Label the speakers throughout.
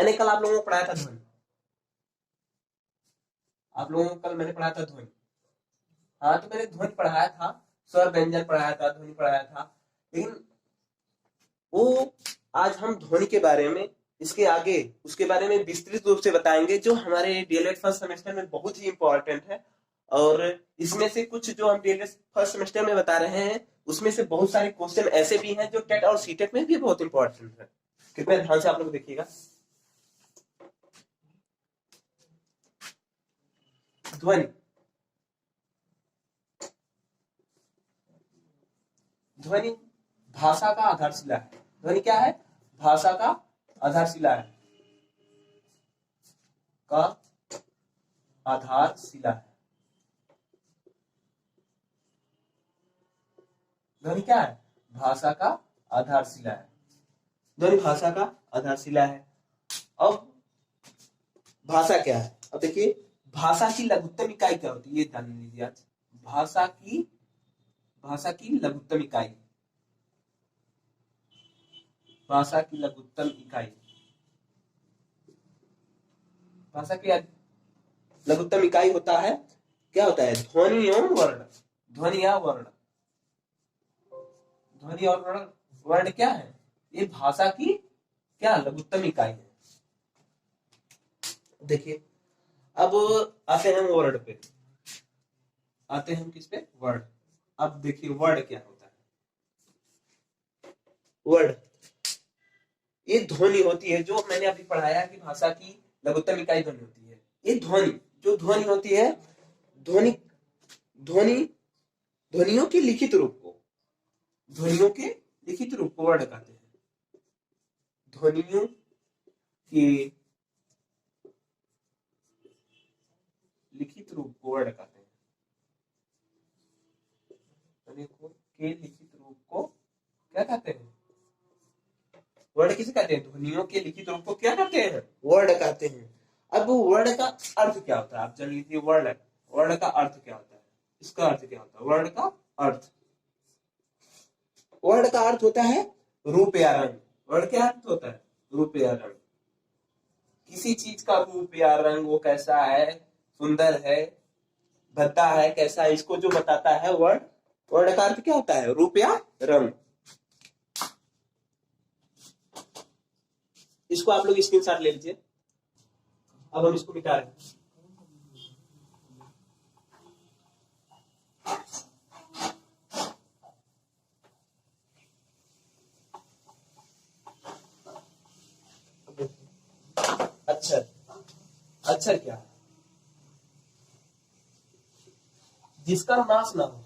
Speaker 1: मैंने कल आप लोगों को पढ़ाया था ध्वनि, आप लोगों को कल मैंने पढ़ाया था ध्वनि। हाँ, तो मैंने ध्वनि पढ़ाया था, स्वर व्यंजन पढ़ाया था, ध्वनि पढ़ाया था, लेकिन वो आज हम ध्वनि के बारे में, इसके आगे उसके बारे में विस्तृत रूप से बताएंगे, जो हमारे डीएलएड फर्स्ट सेमेस्टर में बहुत ही इंपॉर्टेंट है। और इसमें से कुछ जो हम डीएलएड फर्स्ट सेमेस्टर में बता रहे हैं, उसमें से बहुत सारे क्वेश्चन ऐसे भी हैं जो टेट और सीटेट में भी बहुत इंपॉर्टेंट है। कृपया ध्यान से आप लोग देखिएगा। ध्वनि, ध्वनि भाषा का आधारशिला है। ध्वनि क्या है? भाषा का आधारशिला है, का आधारशिला है। ध्वनि क्या है? भाषा का आधारशिला है। ध्वनि भाषा का आधारशिला है। अब भाषा क्या है? अब देखिए, भाषा की लघुत्तम इकाई क्या होती है, ये ध्यान लीजिए आज। भाषा की लघुत्तम इकाई, भाषा की लघुत्तम इकाई, भाषा की लघुत्तम इकाई होता है, क्या होता है? ध्वनि एवं वर्ण। ध्वनि या वर्ण, ध्वनि और वर्ण क्या है? ये भाषा की क्या लघुत्तम इकाई है। देखिए, अब आते हैं वर्ड पे, आते हैं किस पे? वर्ड। अब देखिए वर्ड क्या होता है। वर्ड ये ध्वनि होती है, जो मैंने अभी पढ़ाया कि भाषा की लघुत्तम इकाई ध्वनि होती है। ये ध्वनि, जो ध्वनि होती है, ध्वनि ध्वनि ध्वनियों के लिखित रूप को, ध्वनियों के लिखित रूप को वर्ड कहते हैं। ध्वनियों के लिखित रूप को वर्ड कहते हैं। ध्वनियों के लिखित रूप को क्या कहते हैं? वर्ड किसे कहते हैं? ध्वनियों के लिखित रूप को क्या कहते हैं? वर्ड कहते हैं। अब वर्ड का अर्थ क्या होता है? आप जान लीजिए, वर्ड, वर्ड का अर्थ क्या होता है, इसका अर्थ क्या होता है? वर्ड का अर्थ, वर्ड का अर्थ होता है रूप या रंग। वर्ड क्या अर्थ होता है? रूप या रंग। किसी चीज का रूप या रंग, वो कैसा है, सुंदर है, भद्दा है, कैसा है, इसको जो बताता है वर्ड। वर्ड का अर्थ क्या होता है? रूप या रंग। इसको आप लोग स्क्रीनशॉट ले लीजिए। अब हम इसको मिटा रहे हैं। अक्षर, अक्षर क्या है? जिसका नाश ना हो,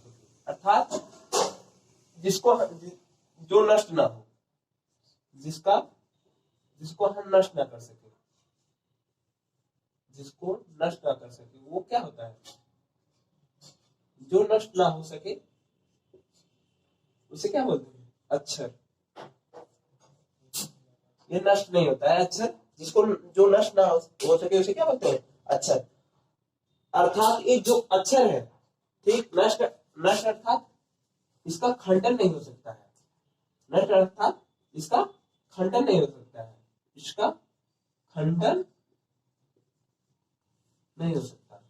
Speaker 1: अर्थात जिसको, जो नष्ट ना हो, जिसका, जिसको हम नष्ट ना कर सके, जिसको नष्ट ना कर सके, वो क्या होता है? जो नष्ट ना हो सके उसे क्या बोलते हैं? अक्षर। ये नष्ट नहीं होता है अक्षर, जिसको, जो नष्ट ना हो सके उसे क्या बोलते हैं? अक्षर। अर्थात ये जो अक्षर है, ठीक, नष्ट, नष्ट अर्थात इसका खंडन नहीं हो सकता है। नष्ट अर्थात इसका खंडन नहीं हो सकता है, इसका खंडन नहीं हो सकता,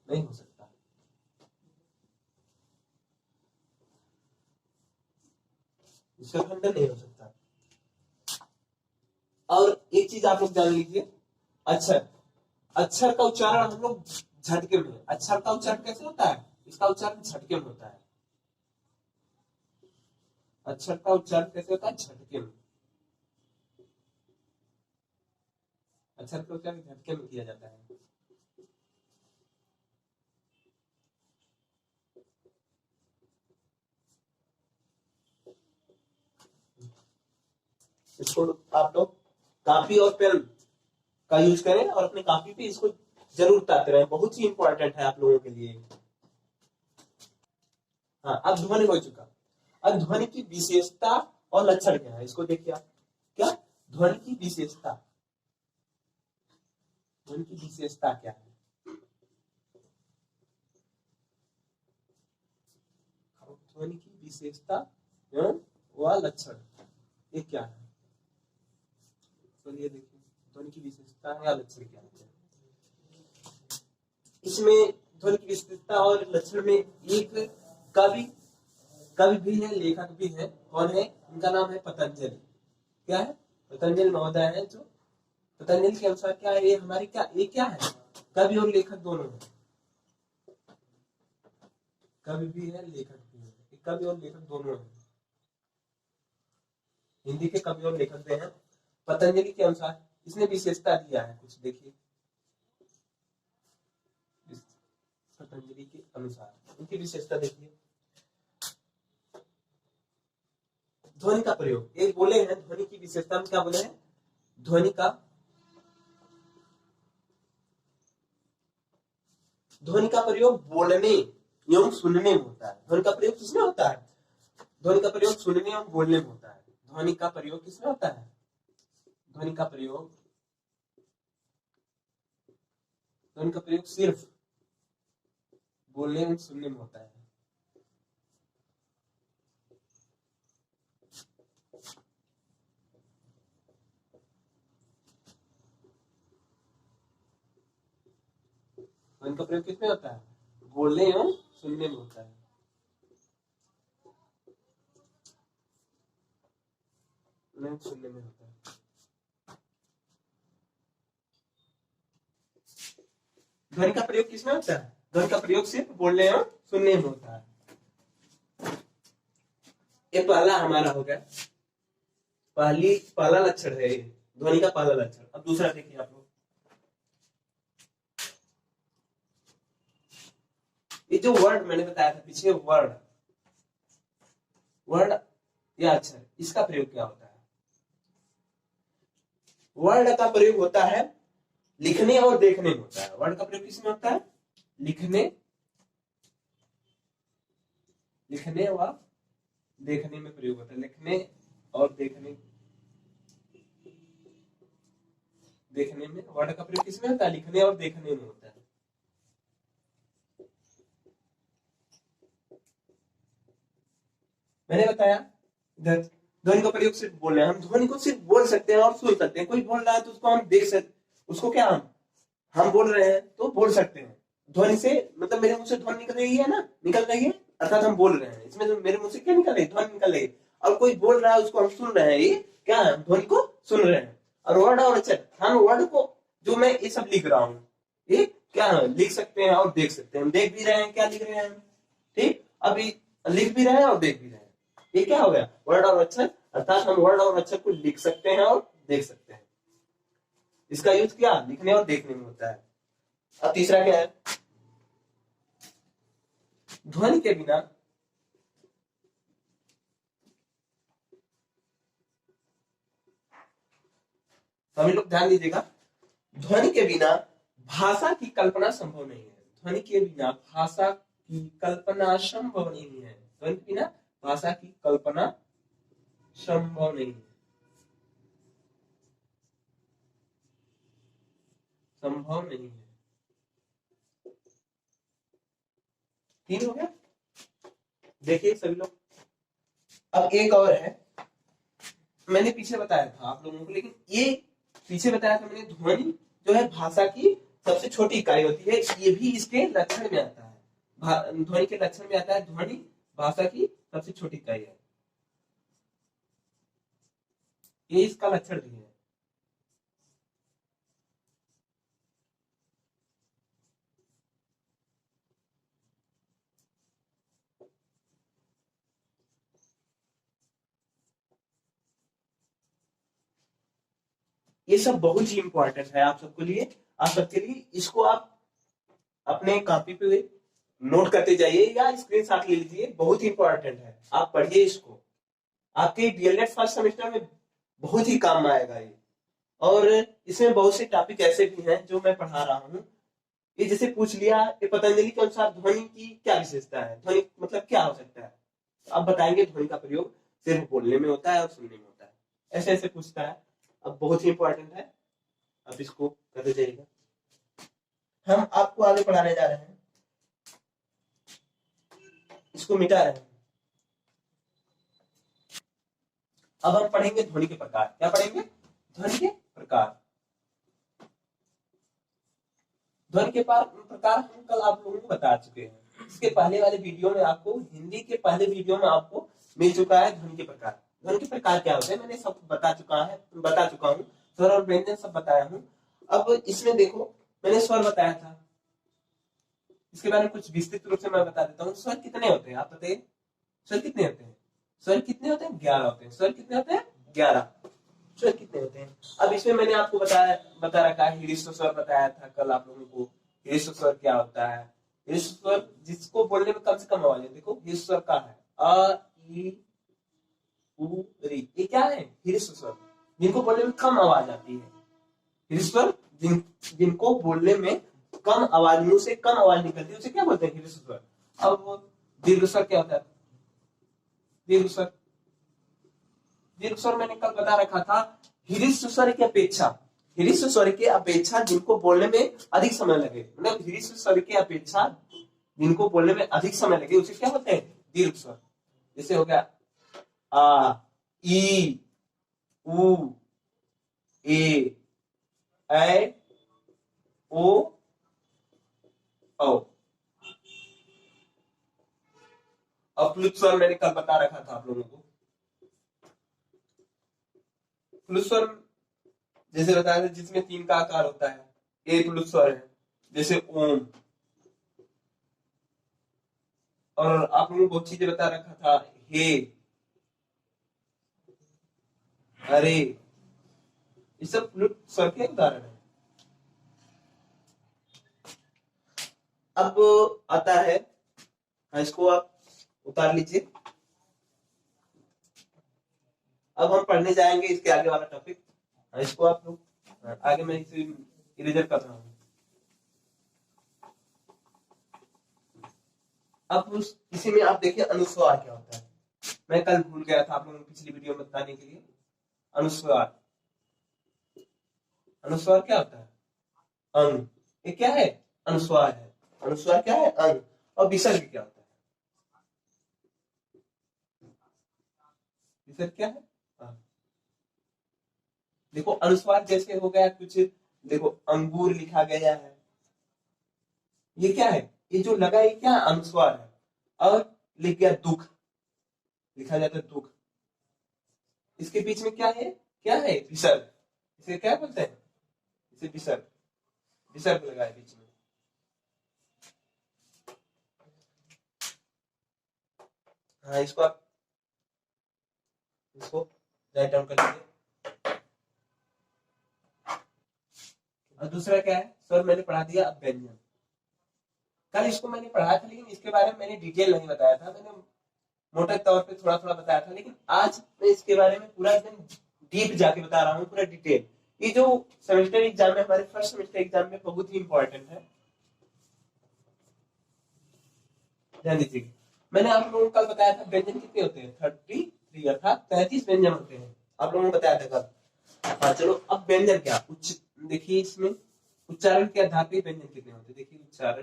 Speaker 1: नहीं हो सकता। इसका खंडन नहीं हो सकता। और एक चीज आप लोग जान लीजिए, अक्षर, अक्षर का उच्चारण हम लोग झटके में, अक्षर का उच्चारण कैसे होता है? इसका उच्चारण झटके में होता है। अक्षर का उच्चारण कैसे होता है? झटके में। अक्षर का उच्चारण झटके में किया जाता है। इसको आप लोग कॉपी और पेन का यूज करें और अपने कॉपी पे इसको जरूर उतारते रहे, बहुत ही इंपॉर्टेंट है आप लोगों के लिए। हाँ, अब ध्वनि हो चुका। अब ध्वनि की विशेषता और लक्षण क्या है, इसको देखिए आप। क्या ध्वनि की विशेषता, ध्वनि की विशेषता क्या है? ध्वनि की विशेषता एवं व लक्षण, ये क्या है? चलिए देखिए ध्वनि की विशेषता या लक्षण क्या है। इसमें ध्वनि की विशेषता और लक्षण में एक कवि कवि भी है, लेखक भी है। कौन है? उनका नाम है पतंजलि। क्या है? पतंजलि महोदय है। जो पतंजलि के अनुसार क्या है, ये हमारी क्या ये क्या है, कवि और लेखक दोनों है। कवि भी है, लेखक भी है। कवि और लेखक दोनों है। हिंदी के कवि और लेखक हैं। पतंजलि के अनुसार इसने विशेषता दिया है कुछ, देखिए पतंजलि के अनुसार उनकी विशेषता देखिए। ध्वनि का प्रयोग एक बोले हैं, ध्वनि की विशेषता में क्या बोले हैं, ध्वनि का प्रयोग बोलने एवं सुनने में होता है। ध्वनि का प्रयोग किसमें होता है? ध्वनि का प्रयोग सुनने एवं बोलने में होता है। ध्वनि का प्रयोग किसमें होता है? ध्वनि का प्रयोग सिर्फ बोलने एवं सुनने में होता है। ध्वनि का प्रयोग किसमें होता है? बोलने एवं सुनने में होता है। सुनने में होता है। ध्वनि का प्रयोग किसमें होता है? ध्वनि का प्रयोग सिर्फ बोलने और सुनने में होता है। ये पहला हमारा हो गया, पहला लक्षण है ये, ध्वनि का पहला लक्षण। अब दूसरा देखिए आप लोग, ये जो वर्ड मैंने बताया था पीछे, वर्ड या अक्षर, इसका प्रयोग क्या होता है? वर्ड का प्रयोग होता है लिखने और देखने में होता है। वर्ड का प्रयोग किसमें होता है? लिखने व देखने में प्रयोग होता है। लिखने और देखने में वर्ड का प्रयोग किसमें होता है? लिखने और देखने में होता है। मैंने बताया इधर ध्वनि का प्रयोग सिर्फ बोलना है। हम ध्वनि को सिर्फ बोल सकते हैं और सुन सकते हैं। कोई बोल रहा है तो उसको हम देख सकते, उसको क्या हम बोल रहे हैं तो बोल सकते हैं। ध्वनि से मतलब मेरे मुंह से ध्वनि निकल रही है ना, निकल रही है, अर्थात हम बोल रहे हैं। इसमें तो मेरे मुंह से क्या निकल रही है? ध्वनि निकल रही है। और कोई बोल रहा है उसको हम सुन रहे हैं, ये क्या है? ध्वनि को सुन रहे हैं। और वर्ड और अक्षर, हम वर्ड को जो मैं ये सब लिख रहा हूँ, ये क्या है? लिख सकते हैं और देख सकते हैं। हम देख भी रहे हैं, क्या लिख रहे हैं? ठीक, अभी लिख भी रहे हैं और देख भी रहे हैं। ये क्या हो गया? वर्ड और अक्षर, अर्थात हम वर्ड और अक्षर को लिख सकते हैं और देख सकते हैं। इसका यूज क्या? लिखने और देखने में होता है। अब तीसरा क्या है? ध्वनि के बिना सभी लोग ध्यान दीजिएगा, ध्वनि के बिना भाषा की कल्पना संभव नहीं है। ध्वनि के बिना भाषा की कल्पना संभव नहीं है। ध्वनि के बिना भाषा की कल्पना संभव नहीं है। संभव नहीं है। तीन हो गया। देखिए सभी लोग, अब एक और है, मैंने पीछे बताया था आप लोगों को, लेकिन ये पीछे बताया था मैंने, ध्वनि जो है भाषा की सबसे छोटी इकाई होती है। ये भी इसके लक्षण में आता है। ध्वनि के लक्षण में आता है, ध्वनि भाषा की सबसे छोटी इकाई है। ये इसका लक्षण भी है। ये सब बहुत ही इंपॉर्टेंट है आप सबके लिए। इसको आप अपने कॉपी पे नोट करते जाइए या स्क्रीनशॉट ले लीजिए। बहुत ही इंपॉर्टेंट है, आप पढ़िए इसको। आपके डीएलएड फर्स्ट सेमेस्टर में बहुत ही काम आएगा ये। और इसमें बहुत से टॉपिक ऐसे भी हैं जो मैं पढ़ा रहा हूँ। ये जैसे पूछ लिया कि पतंजलि के अनुसार ध्वनि की क्या विशेषता है, ध्वनि मतलब क्या हो सकता है, तो आप बताएंगे ध्वनि का प्रयोग सिर्फ बोलने में होता है और सुनने में होता है। ऐसे ऐसे पूछता है। अब बहुत ही इंपॉर्टेंट है, अब इसको करते जाइएगा। हम आपको आगे पढ़ाने जा रहे हैं, इसको मिटा रहे हैं। अब हम पढ़ेंगे ध्वनि के प्रकार। क्या पढ़ेंगे? ध्वनि के प्रकार। ध्वनि के प्रकार हम कल आप लोगों को बता चुके हैं। इसके पहले वाले वीडियो में आपको, हिंदी के पहले वीडियो में आपको मिल चुका है ध्वनि के प्रकार। ध्वनि के प्रकार क्या होते हैं मैंने सब बता चुका हूँ, स्वर और व्यंजन सब बताया हूँ। अब इसमें देखो मैंने स्वर बताया था, इसके बारे में कुछ विस्तृत रूप से मैं बता देता हूँ। स्वर कितने होते हैं आप बताइए, स्वर कितने होते हैं? स्वर कितने होते हैं? 11 होते हैं। स्वर कितने होते हैं? 11। स्वर कितने होते हैं? अब इसमें मैंने आपको बता रखा है, ह्रीश्व स्वर बताया था कल आप लोगों को। ह्रीश्व स्वर क्या होता है? ह्रीश्व स्वर जिसको बोलने में कम से कम आवाज है। देखो ह्रीश्व स्वर का है अ ई उ री, ये क्या है? ह्रीश्व स्वर, जिनको बोलने में कम आवाज आती है। ह्रीश्व स्वर जिनको बोलने में कम आवाज, मुंह से कम आवाज निकलती है, उसे क्या बोलते हैं? ह्रीश्व स्वर। अब दीर्घ स्वर क्या होता है? दीर्घ स्वर, दीर्घ स्वर मैंने कल बता रखा था, ह्रीश्व स्वर की अपेक्षा, ह्रीश्व स्वर की अपेक्षा जिनको बोलने में अधिक समय लगे, मतलब ह्रीश्व स्वर की अपेक्षा जिनको बोलने में अधिक समय लगे, उसे क्या बोलते हैं? दीर्घ स्वर। जैसे हो गया आ ई उ ए ऐ ओ औ। अब प्लुत स्वर मैंने कल बता रखा था आप लोगों को। प्लुत स्वर जैसे बताया था जिसमें 3 का आकार होता है, एक प्लुत स्वर है, जैसे ओम। और आप लोगों को बहुत चीजें बता रखा था, हे, अरे, ये सब प्लुत स्वर के उदाहरण है। अब आता है, इसको आप उतार लीजिए। अब हम पढ़ने जाएंगे इसके आगे वाला टॉपिक। इसको आप लोग आगे मैं इसे इरेजर कर रहा हूं। अब इसी में आप देखिए अनुस्वार क्या होता है। मैं कल भूल गया था आप लोगों को पिछली वीडियो में बताने के लिए। अनुस्वार, अनुस्वार क्या होता है? अंग। ये क्या है? अनुस्वार है। अनुस्वार क्या है? अंग। और विसर्ग क्या होता है? विसर्ग क्या है? देखो अनुस्वार जैसे हो गया कुछ, देखो अंगूर लिखा गया है, ये क्या है? ये जो लगा ये क्या? अनुस्वार है। और लिख गया दुख, लिखा जाता है दुख, इसके बीच में क्या है? क्या है? विसर्ग। इसे क्या बोलते हैं? इसे विसर्ग, विसर्ग लगा है बीच में। हाँ इसको आप इसको राइट डाउन कर लीजिए। और दूसरा क्या है? स्वर मैंने पढ़ा दिया। अब व्यंजन, कल इसको मैंने पढ़ाया था लेकिन इसके बारे में मैंने डिटेल नहीं बताया था, मैंने मोटे तौर पे थोड़ा थोड़ा बताया था, लेकिन आज मैं इसके बारे में पूरा एकदम डीप जाके बता रहा हूँ, पूरा डिटेल। ये जो सेमेस्टर एग्जाम में, हमारे फर्स्ट सेमेस्टर एग्जाम में बहुत ही इंपॉर्टेंट है, ध्यान दीजिएगा। मैंने आप लोगों को कल बताया था व्यंजन कितने होते हैं? 33 अर्थात 33 व्यंजन होते हैं, आप लोगों को बताया था कल। हाँ चलो, अब व्यंजन क्या, देखिए इसमें उच्चारण के आधार पर व्यंजन कितने होते हैं। देखिए उच्चारण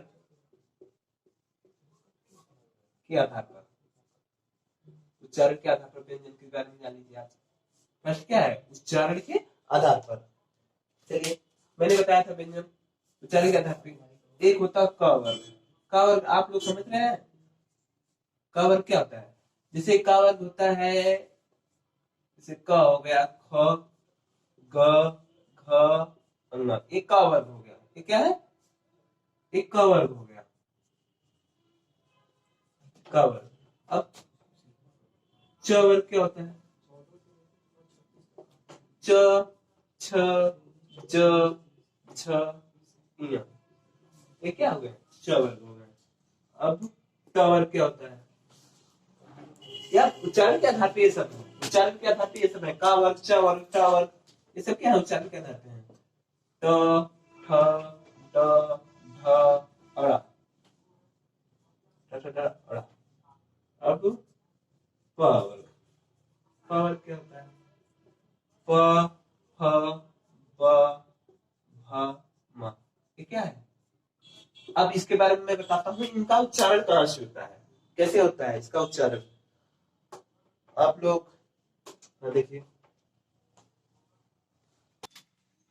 Speaker 1: के आधार पर, उच्चारण के आधार पर व्यंजन के बारे में जान लीजिए आप। फर्स्ट क्या है? उच्चारण के आधार पर। चलिए मैंने बताया था व्यंजन उच्चारण के आधार पर। एक होता क वर्ग, क वर्ग आप लोग समझ रहे हैं? क वर्ग क्या होता है? जैसे क वर्ग होता है, जैसे क हो गया, ख, ग, घ, अंग, एक क वर्ग हो गया। ये क्या है? एक क वर्ग हो गया, क वर्ग। अब च वर्ग क्या होता है? च, छ, ज, छ, य, ये क्या हो गया? च वर्ग हो गया। अब ट वर्ग क्या होता है? यार उच्चारण के आधार पे ये सब है, उच्चारण के आधार पे ये सब है, का वर्ग, च वर्ग, ट वर्ग, ये सब क्या है? उच्चारण के आधार पे है। ट, ठ, ड, ढ, अड़ा, ठ, ठ, ड, अड़ा। अब प वर्ग, प वर्ग क्या होता है? प, फ, ब, भ, म, ये क्या है? अब इसके बारे में मैं बताता हूँ, इनका उच्चारण कहां से होता है, कैसे होता है इसका उच्चारण। आप लोग देखिए,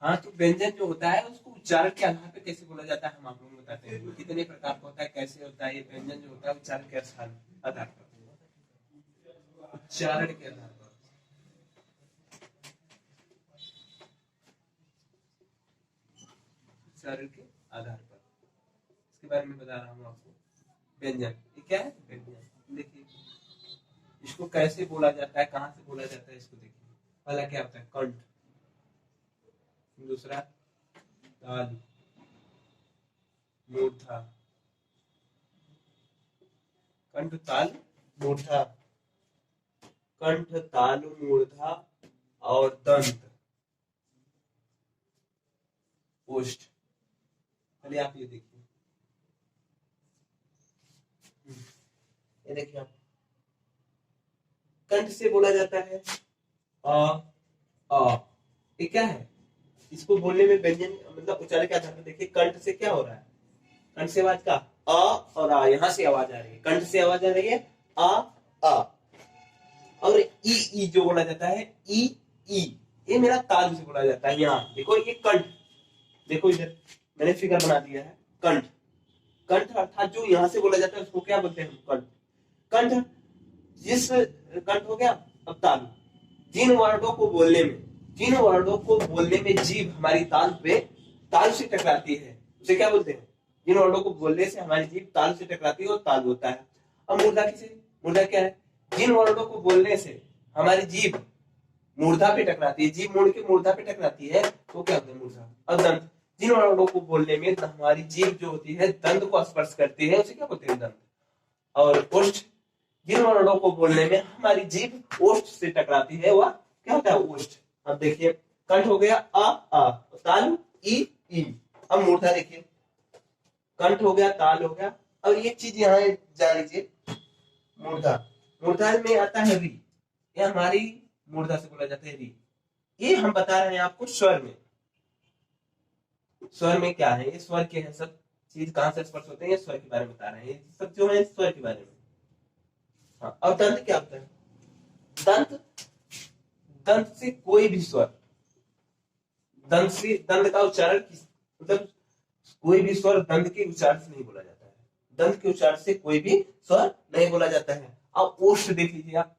Speaker 1: हाँ, तो व्यंजन जो होता है उसको उच्चारण के आधार पे कैसे बोला जाता है हम आप लोगों को बताते हैं। कितने प्रकार का होता है, कैसे होता है, ये व्यंजन जो होता है उच्चारण के आधार पर, उच्चारण के आधार पर। उच्चारण के आधार पर इसके बारे में बता रहा हूँ आपको। व्यंजन ये क्या है? व्यंजन देखिए इसको कैसे बोला जाता है, कहाँ से बोला जाता है, इसको देखिए। पहला क्या होता है? कंठ, दूसरा ताल, मूर्धा, कंठ ताल मूर्धा, कंठ ताल मूर्धा और दंत ओष्ठ। पहले आप ये देखिए, ये देखिए आप, कंठ से बोला जाता है अ। ये क्या है? इसको बोलने में व्यंजन मतलब उच्चारण के आधार पर देखिए, कंठ से क्या हो रहा है? कंठ से आवाज का अ और आ, यहाँ से आवाज आ रही है, कंठ से आवाज आ रही है आ। और ई जो बोला जाता है ई, ये मेरा ताल से बोला जाता है। यहाँ देखो ये कंठ, देखो इधर मैंने फिगर बना दिया है कंठ। कंठ अर्थात जो यहाँ से बोला जाता है उसको क्या बोलते हैं हम? कंठ। कंठ जिस कंठ हो गया। अब ताल, जिन वर्णों को बोलने में जीभ हमारी ताल से टकराती है उसे क्या बोलते हैं? जिन वर्णों को बोलने से हमारी जीभ ताल से टकराती है और ताल होता है। अब मूर्धा किसे? मूर्धा क्या है? जिन वर्णों को बोलने से हमारी जीभ मूर्धा पे टकराती है, जीभ मोड़ के मूर्धा पे टकराती है तो क्या होता है? मूर्धा। अब दंत, जिन वर्णों को बोलने में हमारी जीभ जो होती है दंत को स्पर्श करती है उसे क्या बोलते हैं? दंत। और ओष्ठ, जिन वर्णों को बोलने में हमारी जीभ ओष्ठ से टकराती है वह क्या होता है? ओष्ठ। अब देखिए कंठ हो गया आ, ताल ई। अब मूर्धा देखिए, कंठ हो गया, ताल हो गया। अब ये चीज यहाँ जान लीजिए, मूर्धा में आता है री, ये हमारी मूर्धा से बोला जाता है री। ये हम बता रहे हैं आपको स्वर में। स्वर में क्या है? ये स्वर के हैं सब चीज, कहां से स्पर्श होते हैं, ये स्वर के बारे में बता रहे हैं। ये सब जो है स्वर के बारे में। हाँ, और दंत क्या होता है? दंत से कोई भी स्वर, दंत का उच्चारण मतलब कोई भी स्वर दंत के उच्चारण से नहीं बोला जाता है। दंत के उच्चारण से कोई भी स्वर नहीं बोला जाता है। अब ओष्ठ देख लीजिए आप,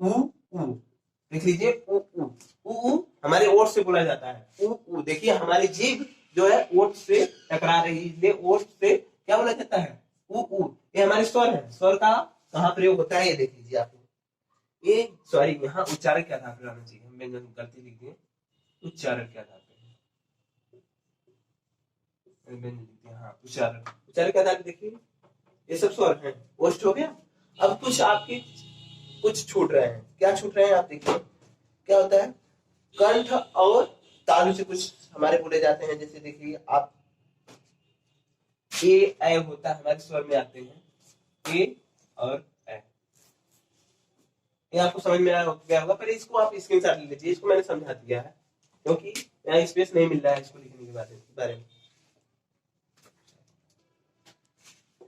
Speaker 1: उ देख लीजिए, उ हमारे ओठ से बोला जाता है। उ देखिए हमारी जीभ जो है ओठ से टकरा रही है, इसलिए ओठ से क्या बोला जाता है? उ। ये हमारे स्वर है। स्वर का कहाँ प्रयोग होता है ये देख लीजिए आप। ये सॉरी, यहाँ उच्चारण के आधार पर आना चाहिए, व्यंजन गलती लिख दिए, उच्चारण के आधार पर। हाँ, उच्चारण के आधार पर देखिए ये सब स्वर हैं। ओष्ठ हो गया। अब कुछ छूट रहे हैं। क्या छूट रहे हैं आप देखिए, क्या होता है? कंठ और तालु से कुछ हमारे बोले जाते हैं। जैसे देखिए आप, ए होता है हमारे स्वर में आते हैं, ए और ए। ये आपको समझ में आ गया होगा, पर इसको आप स्क्रीनशॉट ले लीजिए, इसको मैंने समझा दिया है क्योंकि यहाँ स्पेस नहीं मिल रहा है इसको लिखने के बारे में।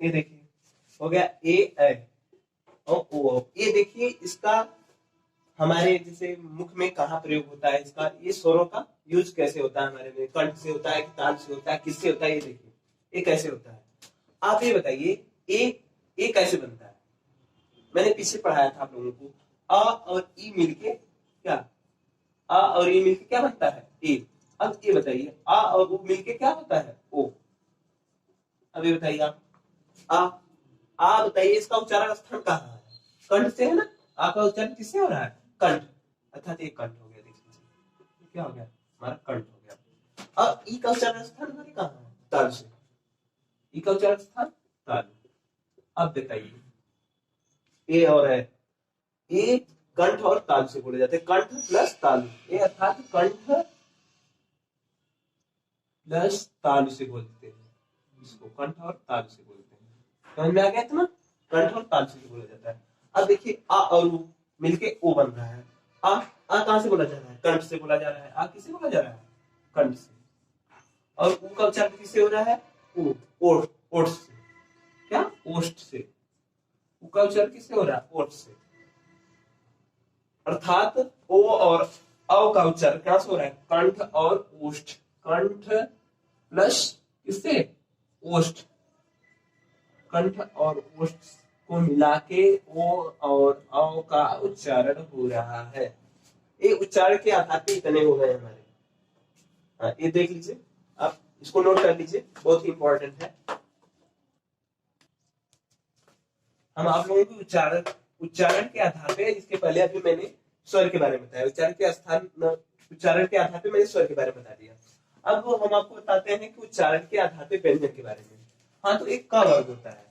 Speaker 1: ये देखिए हो गया ए और ओ। ये देखिए इसका हमारे जैसे मुख में कहाँ प्रयोग होता है इसका, ये स्वरों का यूज कैसे होता है हमारे में? कंठ से होता है कि ताल से होता है, किससे होता है? ये देखिए ये कैसे होता है, आप ये बताइए। ए कैसे बनता है? मैंने पीछे पढ़ाया था आप लोगों को, अ और ई मिलके क्या, अ और ई मिलके क्या बनता है? ए। अब ये बताइए आ और उ मिलके क्या होता है? ओ। अब ये बताइए आप, आ बताइए इसका उच्चारण स्थान कहाँ है? कंठ से है ना। आ का उच्चारण किससे हो रहा है? कंठ, अर्थात ये कंठ हो गया। देख लीजिए क्या हो गया? हमारा कंठ हो गया। अब ई का उच्चारण स्थान हमारे कहाँ है? ताल से। ई का उच्चारण स्थान ताल। अब बताइए ए और है, ये कंठ और ताल से बोले जाते हैं। कंठ प्लस तालु, ये अर्थात कंठ प्लस तालु से बोलते हैं इसको, कंठ और तालु से बोलते हैं। समझ में आ गया था ना? कंठ और तालु से बोला जाता है। अब देखिए आ और उ मिलके ओ बन रहा है। आ कहां से बोला जा रहा है? कंठ से बोला जा रहा है। आ किससे बोला जा रहा है? कंठ से। और उ का उच्चारण किससे हो रहा है? उ, ओठ से। क्या? ओष्ठ से। उ का उच्चारण किससे हो रहा है? ओठ से। अर्थात ओ और अ का उच्चारण क्या से हो रहा है, कंठ और ओष्ठ, कंठ प्लस किससे, ओष्ठ, कंठ और ओष्ठ को मिला के ओ और अ का उच्चारण हो रहा है। ये उच्चारण के आधार पे इतने हो गए हमारे। हाँ, ये देख लीजिए, आप इसको नोट कर लीजिए, बहुत ही इंपॉर्टेंट है। हम आप लोगों को उच्चारण उच्चारण के आधार पे, इसके पहले अभी मैंने स्वर के बारे में बताया, उच्चारण के आधार पे मैंने स्वर के बारे में बता दिया। अब हम आपको बताते हैं कि उच्चारण के आधार पे व्यंजन के बारे में। हाँ, तो एक क वर्ग होता है,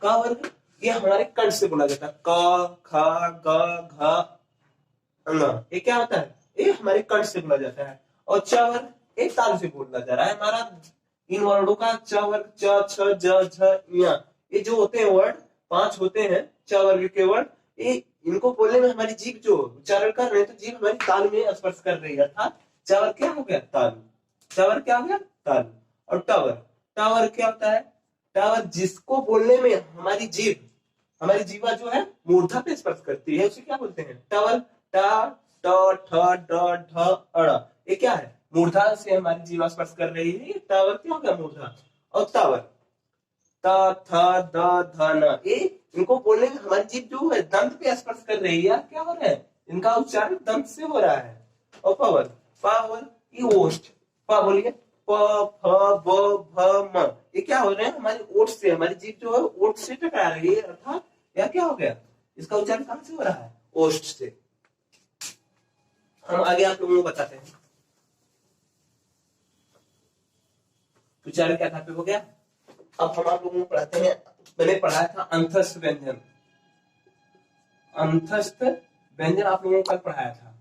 Speaker 1: क वर्ग ये हमारे कंठ से बोला जाता है, क ख ग घ ङ, ये क्या होता है, ये हमारे कंठ से बोला जाता है। और च वर्ग एक ताल से बोला जा रहा है हमारा, इन वर्णों का च वर्ग, च छ ज झ ञ, ये जो होते हैं वर्ड, 5 होते हैं च वर्ग के वर्ड, ये इनको बोलने में हमारी जीभ जो उच्चारण कर रहे हैं, तो जीभ हमारी ताल में स्पर्श कर रही है, अर्थात च वर्ग क्या हो गया, तालु, च वर्ग क्या हो गया, तालु। और ट वर्ग क्या होता है, ट वर्ग जिसको बोलने में हमारी जीवा जो है मूर्धा पे स्पर्श करती है, उसे क्या बोलते हैं, ट वर्ग, ट ट ठ ड ढ अड़, ये क्या है, मूर्धा से हमारी जीवा स्पर्श कर रही है, ट वर्ग क्या हो गया, मूर्धा। और त वर्ग, त थ द ध न, ये इनको बोलने में हमारी जीभ जो है दंत पे स्पर्श कर रही है, क्या हो रहा है, इनका उच्चारण दंत से हो रहा है। और प वर्ग ये ओष्ठ, प बोलिए, प फ ब भ म, ये क्या हो रहे हैं, हमारी ओठ से, हमारी जीभ जो है ओठ से टकरा रही है, अर्थात यह क्या हो गया, इसका उच्चारण कहां से हो रहा है, ओष्ठ से। हम आगे आप लोगों को बताते हैं, उच्चारण क्या था हो गया। अब हम आप लोगों को पढ़ाते हैं, मैंने पढ़ाया था अंतस्थ व्यंजन, अंतस्थ व्यंजन आप लोगों को कल पढ़ाया था,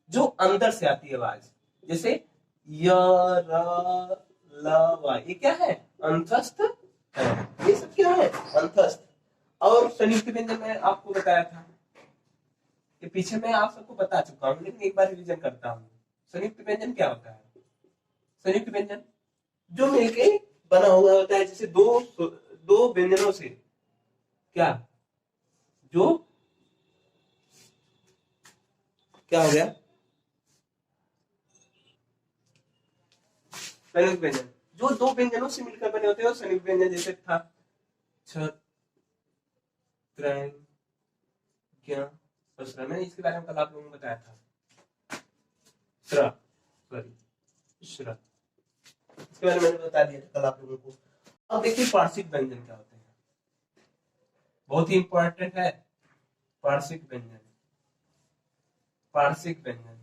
Speaker 1: जो अंदर से आती है आवाज, जैसे य र ल व, ये क्या है, अंतस्थ है, ये सब क्या है, अंतस्थ। और संयुक्त व्यंजन में आपको बताया था, कि पीछे मैं आप सबको बता चुका हूं, लेकिन एक बार रिवीजन करता हूं। संयुक्त व्यंजन क्या होता है, संयुक्त व्यंजन जो मिलके बना हुआ होता है, जैसे दो व्यंजनों से, क्या जो क्या हो गया, संयुक्त व्यंजन जो दो व्यंजनों से मिलकर बने होते हैं, संयुक्त व्यंजन, जैसे था छ त्रैन क्या, मैंने इसके बारे में कल आप लोगों को बताया था, श्र, सॉरी श्र, इसके बारे में मैंने बता दिया था कल आप लोगों को। अब देखिए पार्श्विक व्यंजन क्या होते हैं, बहुत ही इंपॉर्टेंट है पार्श्विक व्यंजन। पार्श्विक व्यंजन,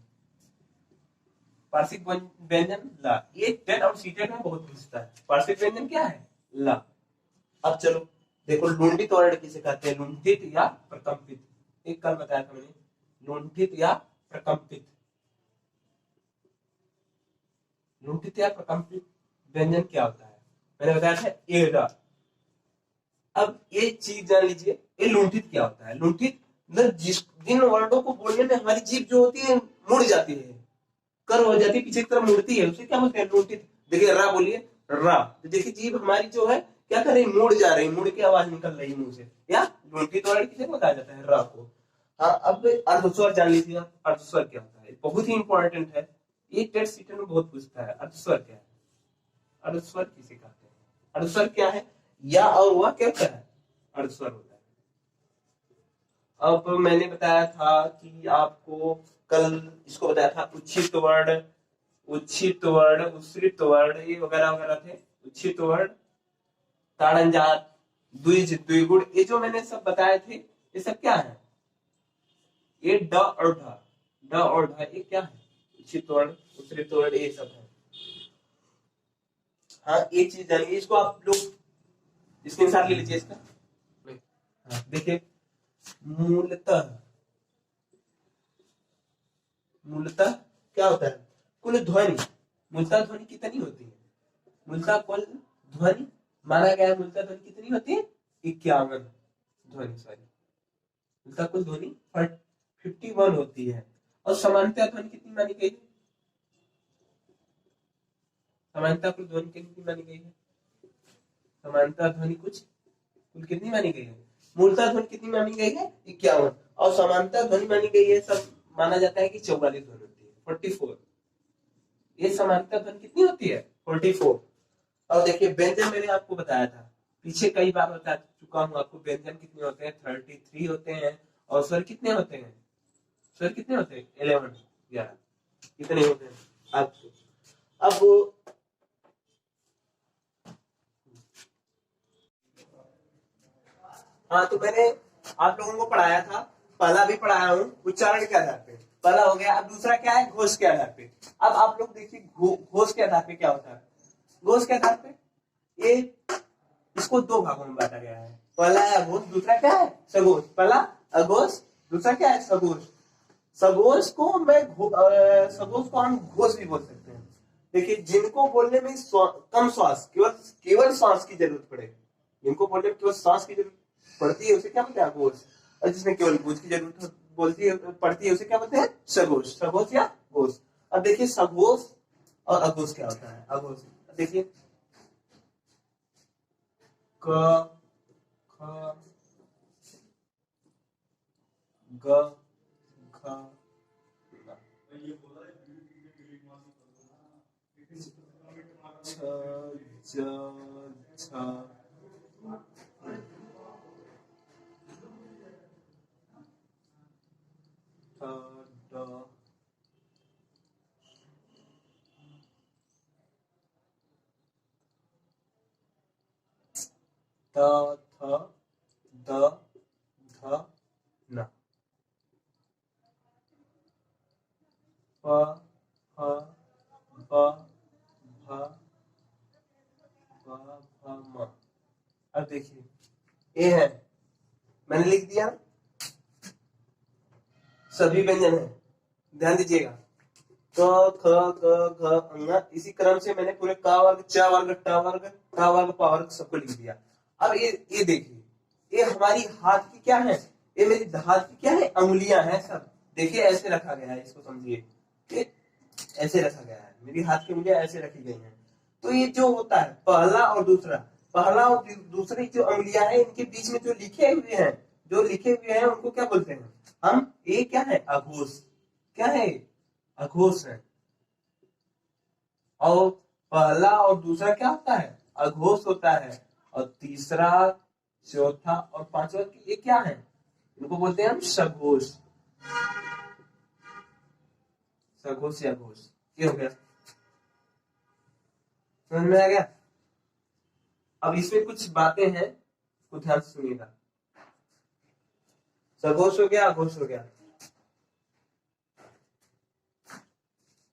Speaker 1: पार्श्विक व्यंजन ला, ये टेट और सीटेट में बहुत पूछता है, पार्श्विक व्यंजन क्या है, ला। अब चलो देखो, लुंठित वर्ड किसे कहते हैं, लुंठित या प्रकंपित, एक कल बताया था मैंने, लुंठित या प्रकंपित, लुंठित या प्रकंपित व्यंजन क्या होता है, मैंने बताया था एरा। अब ये चीज जान लीजिए, ये लुंठित क्या होता है, लुंठित मतलब जिन वर्डों को बोलने में हमारी जीभ जो होती है मुड़ जाती है, कर हो जाती है, पीछे की तरफ मुड़ती है, उसे क्या बोलते हैं, लुंठित। देखिए रा बोलिए, रा, तो देखिए जीभ हमारी जो है क्या कर रही, मुड़ जा रही, मुड़ के आवाज निकल रही मुंह से, या लुंठित वर्ड किसे बताया जाता है, रा को। हाँ, अब अर्धस्वर जान लीजिए, अर्धस्वर क्या होता है, बहुत ही इंपॉर्टेंट है, ये टेस्ट सीटर में बहुत पूछता है, अर्धस्वर क्या है, अर्धस्वर किसे कहते हैं, अर्धस्वर क्या है, या और वह क्या होता है, अर्धस्वर होता है। अब मैंने बताया था कि आपको कल इसको बताया था, उच्छित वर्ड, उच्छित वर्ड, उच्छ्रित वर्ड, ये वगैरह वगैरह थे, उच्छित वर्ड, ताड़नजात, द्विज, द्विगुण, ये जो मैंने सब बताए थे, ये सब क्या है, ये ड और ढ, ड और ढ, ये क्या है, उच्छित वर्ड, उच्छ्रित वर्ड, ये सब है। हाँ, एक चीज जानिए, इसको आप लोग स्क्रीनशॉट ले लीजिए इसका। हाँ, देखिए, मूलतः, मूलतः क्या होता है, कुल ध्वनि, मूलतः ध्वनि कितनी होती है, मूलतः कुल ध्वनि माना गया है, मूलतः ध्वनि कितनी होती है, 51 ध्वनि, सॉरी, मूलतः कुल ध्वनि 51 होती है। और समानता ध्वनि कितनी मानी गई है, समानता कुल ध्वनि कितनी मानी गई है, समानता ध्वनि कुल कितनी मानी गई है, मूलतः ध्वनि कितनी मानी गई है, 51, और समानता ध्वनि मानी गई है सब माना जाता है कि 44 ध्वनि होती है, 44। ये समानता ध्वनि कितनी होती है? 44। और देखिए व्यंजन मैंने आपको बताया था, पीछे कई बार बता चुका हूँ आपको, व्यंजन कितने होते हैं? 33 होते हैं। और स्वर कितने होते हैं? स्वर कितने होते हैं? 11, 11 कितने होते हैं आपको? अब हाँ, तो मैंने आप लोगों को पढ़ाया था, पहला भी पढ़ाया हूँ उच्चारण के आधार पे, पहला हो गया। अब दूसरा क्या है? घोष के आधार पे। अब आप लोग देखिए घोष के आधार पे क्या होता है। घोष के आधार पे ये इसको दो भागों में बांटा गया है, पहला है अघोष, दूसरा क्या है? सघोष। पहला अघोष, दूसरा क्या है? सघोष। सघोष को सघोष को हम घोष भी बोल सकते हैं। देखिए जिनको बोलने में कम श्वास, केवल श्वास की जरूरत पड़े, जिनको बोलने में केवल श्वास की जरूरत पड़ती है उसे क्या बोलते हैं? घोष। और जिसमें केवल घोष की जरूरत पड़ती है उसे क्या बोलते हैं? सघोष। सघोष या घोष। अब देखिए सघोष और अघोष क्या होता है? अघोष देखिए क, ख, ग, घ, छ, ज, झ, ठ, ड, त, थ, द, ध, न, प, ह, ब, भ, ब, भ, म। अब देखिए ये है, मैंने लिख दिया, सभी व्यंजन है, ध्यान दीजिएगा। क, ख, ग, घ, ङ, इसी क्रम से मैंने पूरे क वर्ग, च वर्ग, ट वर्ग, ट वर्ग, प वर्ग सबको लिख दिया। अब ये देखिए, ये हमारी हाथ की क्या है? ये मेरी हाथ की क्या है? अंगुलियां हैं सब। देखिए ऐसे रखा गया है, इसको समझिए, ऐसे रखा गया है, मेरी हाथ की उंगलियां ऐसे रखी गई हैं। तो ये जो होता है पहला और दूसरा, पहला और दूसरी जो अंगुलियां हैं, इनके बीच में जो लिखे हुए हैं उनको क्या बोलते हैं हम? ये क्या है? अघोष। क्या है? अघोष है। और पहला और दूसरा क्या होता है? अघोष होता है। और तीसरा, चौथा और पांचवा ये क्या है? इनको बोलते हैं हम सघोष। सघोष या घोष। ये हो गया, समझ में आ गया? अब इसमें कुछ बातें हैं, कुछ ध्यान से सुनिएगा। सघोष हो गया, अघोष हो गया,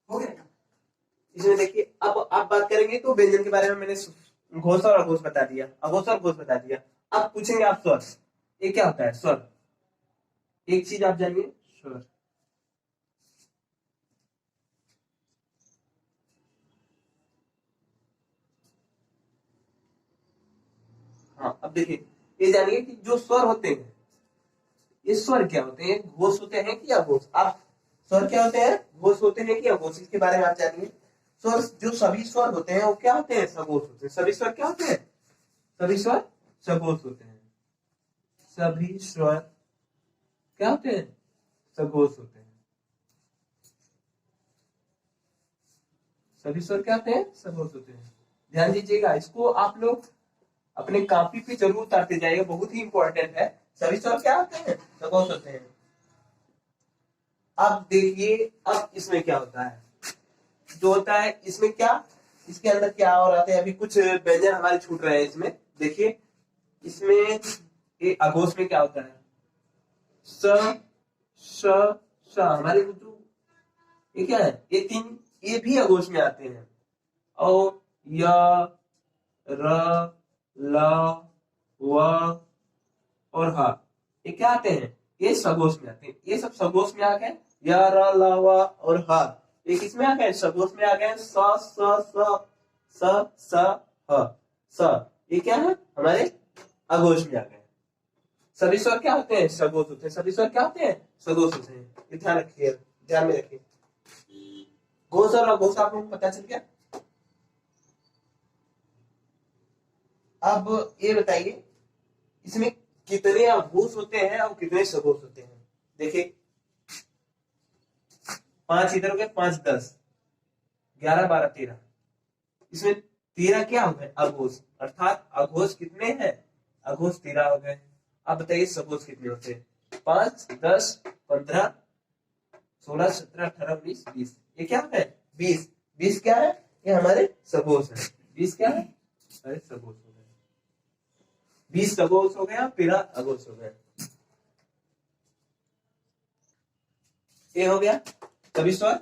Speaker 1: हो गया। इसमें देखिए अब आप बात करेंगे तो व्यंजन के बारे में मैंने घोष और अघोष बता दिया, अघोष और घोष बता दिया। अब पूछेंगे आप स्वर, ये क्या होता है? स्वर, एक चीज आप जानिए, स्वर। हाँ, अब देखिए ये जानिए कि जो स्वर होते हैं, ये स्वर क्या होते हैं? घोष होते हैं कि अघोष? आप स्वर क्या होते हैं? घोष होते हैं कि अघोष? इसके बारे में आप जानिए। स्वर, जो सभी स्वर होते हैं वो क्या होते हैं? सघोष होते हैं। सभी स्वर क्या होते हैं? सभी स्वर सघोष होते हैं। सभी स्वर क्या होते हैं? सघोष होते हैं। सभी स्वर क्या होते हैं? सघोष होते हैं। ध्यान दीजिएगा, इसको आप लोग अपने कॉपी पे जरूर उतारते जाइएगा, बहुत ही इंपॉर्टेंट है। सभी स्वर क्या होते हैं? सघोष होते हैं। अब देखिए अब इसमें क्या होता है, जो होता है इसमें क्या, इसके अंदर क्या और आते हैं, अभी कुछ व्यंजन हमारे छूट रहे हैं इसमें। देखिए इसमें ये अघोष में क्या होता है? स, श, श, हमारे जो ये क्या है? ये तीन, ये भी अघोष में आते हैं। और य, र, ल, व और ह, ये क्या आते हैं? ये सघोष में आते हैं। ये सब सघोष में आ गए, य, र, ल, व और ह। ये किसमें आ गए? सघोष में आ गए। स, स, स, स, स, ह, स, ये क्या है? हमारे अघोष में आ गए। सभी स्वर क्या होते हैं? सघोष होते हैं। सभी स्वर क्या होते हैं? सघोष होते हैं। ये ध्यान रखिए, ध्यान में रखिए। घोष और अघोष आप लोगों को पता चल गया। अब ये बताइए इसमें कितने अघोष होते हैं और कितने सघोष होते हैं? देखिए 5 इधर हो गए, 5 10, 11 12 13, इसमें 13 क्या हो गए अघोष, अर्थात अघोष कितने हैं, अघोष 13 हो गए। अब बताइए सघोष कितने होते हैं, 5 10 15 16 17 18 19 20, ये क्या है 20, 20 क्या है, ये हमारे सघोष है, 20 क्या है हमारे सघोष हो गए, 20 सघोष हो गया, 13 अघोष हो गया, ये हो गया, सभी स्वर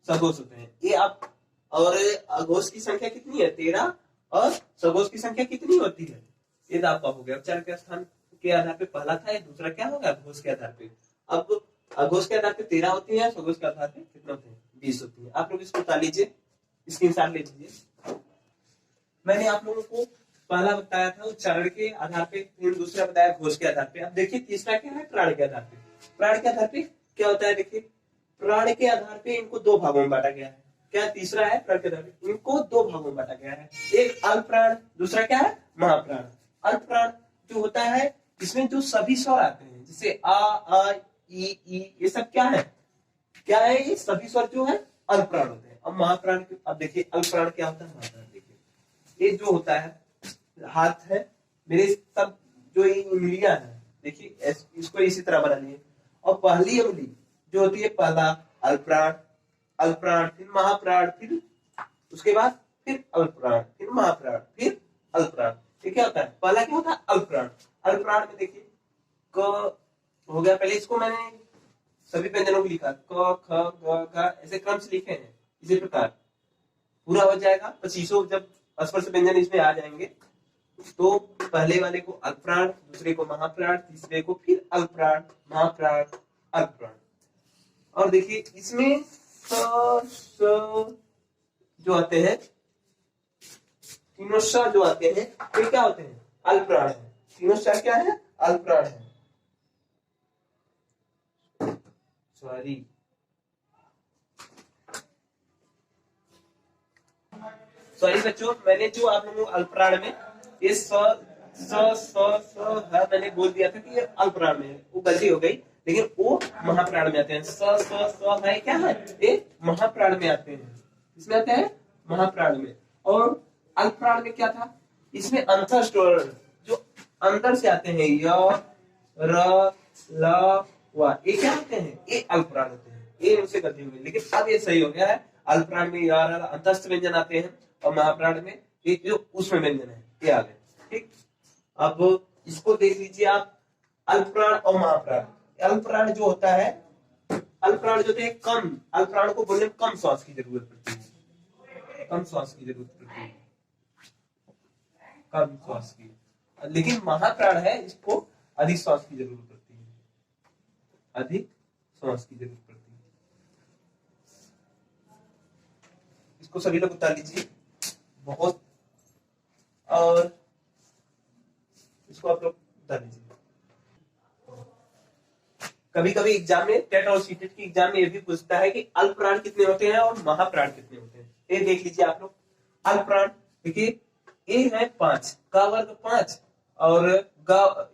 Speaker 1: सघोष होते हैं। ये आप, और अघोष की संख्या कितनी है 13, और सघोष की संख्या कितनी होती है, ये तो आपका हो गया उच्चारण के स्थान के आधार पे पहला था, ये दूसरा क्या होगा अघोष के आधार पे। अब अघोष के आधार पे 13 होती है, सघोष के आधार पे कितना होते हैं 20 होती है। आप लोग इसको उतार लीजिए, स्क्रीनशॉट ले लीजिए। मैंने आप लोगों को पहला बताया था उच्चारण के आधार पे, फिर दूसरा बताया घोष के आधार पे। अब देखिए तीसरा क्या है प्राण के आधार पे। प्राण के आधार पे क्या होता है, देखिए प्राण के आधार पे इनको दो भागों में बांटा गया है। क्या तीसरा है प्राण के आधार पे, इनको दो भागों में बांटा गया है, एक अल्प प्राण, दूसरा क्या है महाप्राण। अल्प प्राण जो होता है इसमें जो सभी स्वर आते हैं, जैसे आ ई ये सब क्या है, क्या है, ये सभी स्वर जो है अल्प प्राण होते हैं। अब महाप्राण, अब देखिए अल्प प्राण क्या होता है, महाप्राण देखिए ये जो होता है, हाथ है मेरे, सब जो ये उंगलियां हैं देखिए इसको इसी तरह बना लिए, और पहली उंगली जो होती है पहला अल्पप्राण, अल्पप्राण फिर महाप्राण, फिर उसके बाद फिर अल्पप्राण, फिर महाप्राण, फिर अल्पप्राण। ये क्या होता है, पहला क्या होता है अल्पप्राण। अल्पप्राण में देखिए क हो गया, पहले इसको मैंने सभी व्यंजनों को लिखा क ख ग घ ऐसे क्रम से लिखे हैं, इसी प्रकार पूरा हो जाएगा 25 जब स्पर्श व्यंजन इसमें आ जाएंगे, तो पहले वाले को अल्पप्राण, दूसरे को महाप्राण, तीसरे को फिर अल्पप्राण, महाप्राण, अल्पप्राण। और देखिए इसमें स जो आते हैं, तीनों स जो आते हैं वे क्या होते हैं अल्पप्राण है, तीनों स क्या है अल्पप्राण है। सॉरी बच्चों, मैंने जो आप लोगों को अल्पप्राण में ये स है, मैंने बोल दिया था कि ये अल्पप्राण में है, वो गलती हो गई, लेकिन वो महाप्राण में आते हैं। स है क्या है, ये महाप्राण में आते हैं, इसमें आते हैं महाप्राण में। और अल्पप्राण में क्या था, इसमें अंतर स्वर जो अंदर से आते हैं, य र ल व, ये क्या होते हैं, ये अल्पप्राण होते हैं। ये उनसे गलती हो गई, लेकिन अब ये सही हो गया है। अल्पप्राण में अंतस्थ व्यंजन आते हैं, और महाप्राण में ये जो उष्म व्यंजन है ये आ गए। ठीक, अब इसको देख लीजिए आप, अल्पप्राण और महाप्राण। अल्पप्राण जो होता है, अल्पप्राण जो होते हैं कम, अल्पप्राण को बोलने में कम श्वास की जरूरत पड़ती है, कम श्वास की जरूरत पड़ती है, कम श्वास की। लेकिन महाप्राण है, इसको अधिक श्वास की जरूरत पड़ती है, अधिक श्वास की जरूरत पड़ती है। इसको सभी लोग उतार लीजिए बहुत, और इसको आप लोग उतार लीजिए। कभी कभी एग्जाम में, टेट और सीटेट की एग्जाम में ये भी पूछता है कि अल्पप्राण कितने होते हैं और महाप्राण कितने होते हैं। ये देख लीजिए आप लोग, अल्पप्राण देखिए ए है 5, का वर्ग 5, और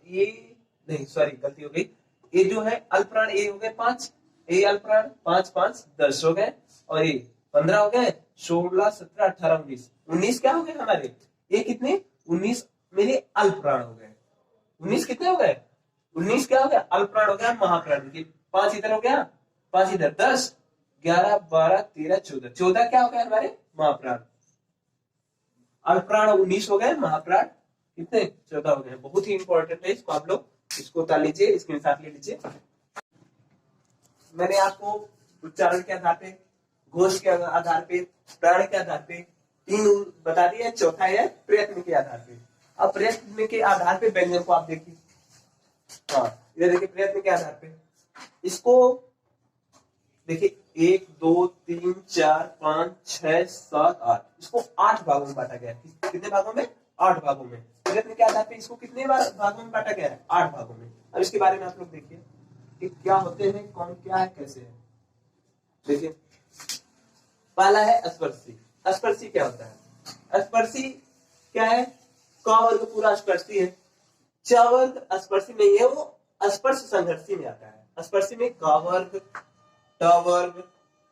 Speaker 1: ये नहीं, सॉरी गलती हो गई, ये जो है अल्पप्राण ए हो गए 5, ए अल्पप्राण 5 5 10 हो गए, और ये 15 हो गए, 16 17 18 19, 19 क्या हो गए हमारे, ये कितने 19 मेरे अल्पप्राण हो गए। 19 कितने हो गए, 19 क्या हो गया अल्पप्राण हो गया। महाप्राण की 5 इधर हो गया, 5 इधर, 10 11 12 13 14, 14 क्या हो गया हमारे महाप्राण। अल्पप्राण 19 हो गए, महाप्राण कितने 14 हो गए। बहुत ही इंपॉर्टेंट है, इसको आप लोग इसको उतार लीजिए, स्क्रीनशॉट ले लीजिए। मैंने आपको उच्चारण के आधार पे, घोष के आधार पे, प्राण के आधार पे 3 बता दिए, चौथा है प्रयत्न के आधार पे। अब प्रयत्न के आधार पे व्यंजन को आप देखिए, हाँ इधर देखिए प्रयत्न के आधार पे, इसको देखिए 1 2 3 4 5 6 7 8, इसको 8 भागों में बांटा गया है। कितने भागों में, 8 भागों में। प्रयत्न के आधार पे इसको कितने भागों में बांटा गया है, 8 भागों में। अब इसके बारे में आप लोग देखिए कि क्या होते हैं, कौन क्या है, कैसे है। देखिए पहला है स्पर्शी। स्पर्शी क्या होता है, स्पर्शी क्या है, क वर्ग पूरा स्पर्शी है, च वर्ग स्पर्शी नहीं है, वो स्पर्श संघर्षी में आता है। स्पर्शी में क वर्ग, ट वर्ग,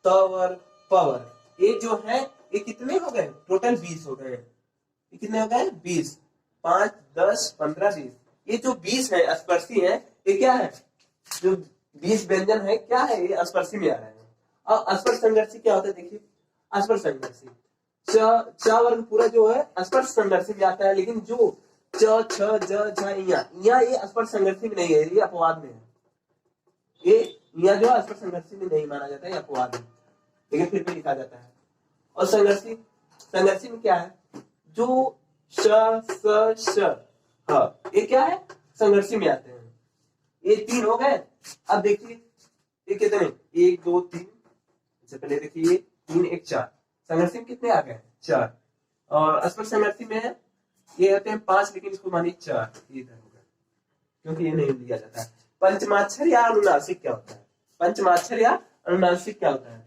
Speaker 1: त वर्ग प वर्ग, ये जो है ये कितने हो गए, टोटल 20 हो गए। ये कितने हो गए, 20, 5, 10, 15, 20। ये जो 20 है स्पर्शी है, ये क्या है, जो 20 व्यंजन है क्या है, ये स्पर्शी में आ रहे हैं। अब स्पर्श संघर्षी क्या होता है, देखिए स्पर्श संघर्षी च वर्ग पूरा जो है स्पर्श संघर्षी में आता है, लेकिन जो च छ ज झ इया ये स्पर्श संघर्षी में नहीं है, ये अपवाद में है। ये इया जो है स्पर्श संघर्षी में नहीं माना जाता है, ये अपवाद है, लेकिन फिर भी लिखा जाता है। और संघर्षी में क्या है, जो श स श ह ये क्या है, संघर्षी में आते हैं। ये 3 हो गए। अब देखिए ये कितने, 1 2 3, इससे पहले देखिए 3 1 4, संघर्षी में कितने आ गए, 4। और स्पर्श संघर्षी में है ये होते हैं 5, लेकिन इसको मानिए 4, ये इधर होगा क्योंकि ये नहीं लिया जाता है। पंचमाक्षर या अनुनासिक क्या होता है, पंचमाक्षर या अनुनासिक क्या होता है,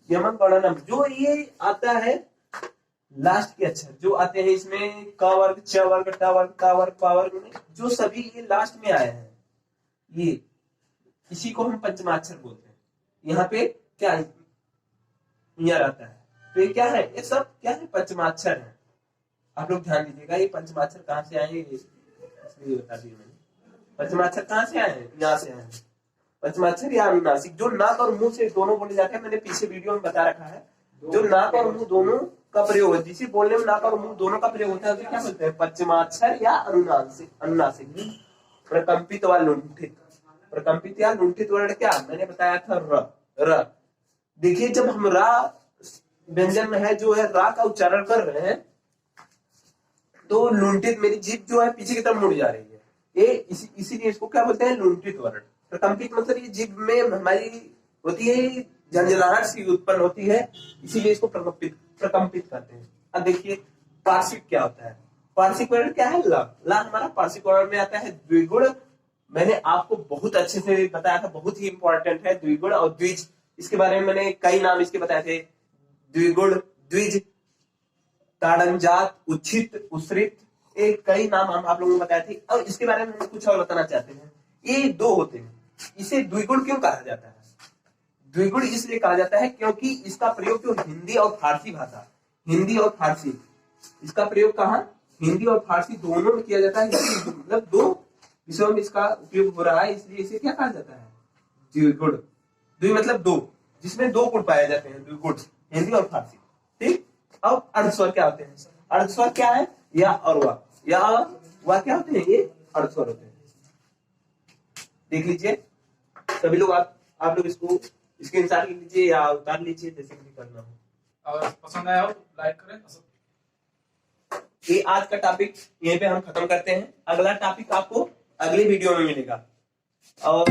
Speaker 1: यमन गणनम, जो ये आता है लास्ट के अक्षर जो आते हैं इसमें, क वर्ग च वर्ग ट वर्ग क वर्ग प वर्ग में जो सभी ये लास्ट में आए हैं, ये इसी को हम पंचमाक्षर बोलते हैं। यहाँ पे क्या यहाँ रहता है, तो ये क्या है, ये सब क्या है, पंचमाक्षर है। आप लोग ध्यान दीजिएगा, ये पंचमाक्षर कहाँ से आए, इसलिए बता दिया मैंने। पंचमाक्षर कहाँ से आए हैं, यहाँ से आए हैं। पंचमाक्षर या अनुनासिक, जो नाक और मुंह से दोनों बोले जाते हैं, मैंने पीछे वीडियो में बता रखा है, जो नाक और मुंह दोनों का प्रयोग है, जिसे बोलने में नाक और मुंह दोनों का प्रयोग होता है, उसे क्या बोलते हैं, पंचमाक्षर या अनुनासिक। अनुनासिक प्रकंपित व लुंठित, प्रकंपित या लुंठित वर्ण क्या मैंने बताया था, र। देखिए जब हम रा व्यंजन में है जो है रा का उच्चारण कर रहे हैं, तो लुंठित, मेरी जीभ जो है पीछे की तरफ मुड़ जा रही है, ये इसीलिए इसको क्या बोलते हैं, लुंठित वर्ण। प्रकंपित मतलब ये जीभ में हमारी होती है झंझनाहट सी उत्पन्न होती है, इसीलिए इसको प्रकंपित करते हैं। अब देखिए पार्श्विक क्या होता है, पार्श्विक वर्ण क्या है, ला हमारा पार्श्विक वर्ण में आता है द्विगुण। मैंने आपको बहुत अच्छे से बताया था, बहुत ही इंपॉर्टेंट है द्विगुण और द्विज, इसके बारे में मैंने कई नाम इसके बताए थे, द्विगुण, द्विज, ताड़नजात, उच्छित, उश्रित, एक कई नाम हम आप लोगों को बताए थे। अब इसके बारे में हम कुछ और बताना चाहते हैं। ये 2 होते हैं, इसे द्विगुण क्यों कहा जाता है, द्विगुण इसलिए कहा जाता है क्योंकि इसका प्रयोग जो हिंदी और फारसी भाषा, हिंदी और फारसी, इसका प्रयोग कहाँ, हिंदी और फारसी दोनों में किया जाता है, मतलब 2 विषयों में इसका उपयोग हो रहा है, इसलिए इसे क्या कहा जाता है, द्विगुण। द्वि मतलब 2, जिसमें 2 गुण पाए जाते हैं, द्विगुण, हिंदी और फारसी। ठीक। अब अर्धस्वर क्या होते हैं, अर्धस्वर क्या है, या और वा, या वा क्या होते हैं, ये अर्धस्वर होते हैं। देख लीजिए सभी लोग, आप लोग इसको स्क्रीनशॉट ले लीजिए या उतार लीजिए, जैसे भी करना हो।
Speaker 2: और पसंद आया हो लाइक करें।
Speaker 1: ये आज का टॉपिक यहीं पे हम खत्म करते हैं, अगला टॉपिक आपको अगले वीडियो में मिलेगा। और